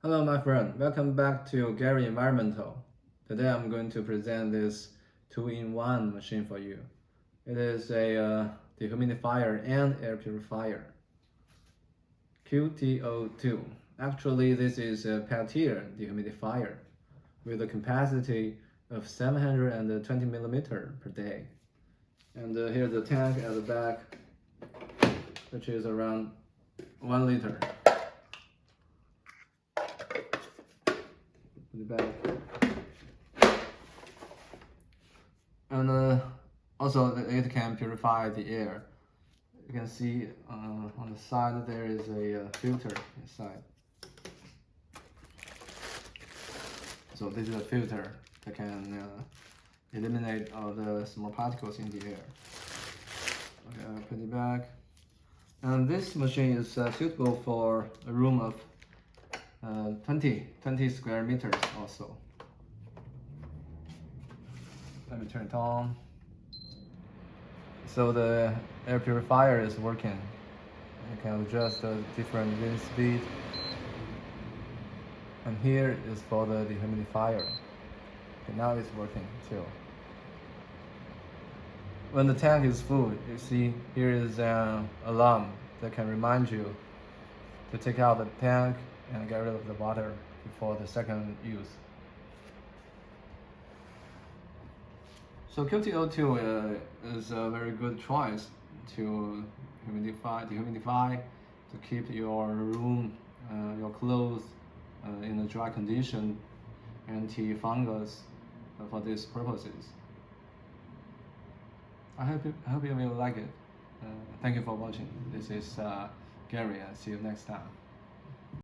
Hello my friend, welcome back to Gary Environmental. Today I'm going to present this 2-in-1 machine for you. It is a dehumidifier and air purifier. QT02. Actually this is a Purifier dehumidifier with a capacity of 720 millimeter per day. And here's the tank at the back, which is around 1 liter. Put it back. And also it can purify the air. You can see on the side there is a filter inside. So this is a filter that can eliminate all the small particles in the air. Okay, put it back. And this machine is suitable for a room of 20 square meters also. Let me turn it on. So the air purifier is working. You can adjust the different wind speed. And here is for the dehumidifier. Okay, now it's working too. When the tank is full, you see here is an alarm that can remind you to take out the tank and get rid of the water before the second use. So QT02 is a very good choice to dehumidify, to keep your room, your clothes in a dry condition, anti-fungus for these purposes. I hope you will like it. Thank you for watching. This is Gary, and see you next time.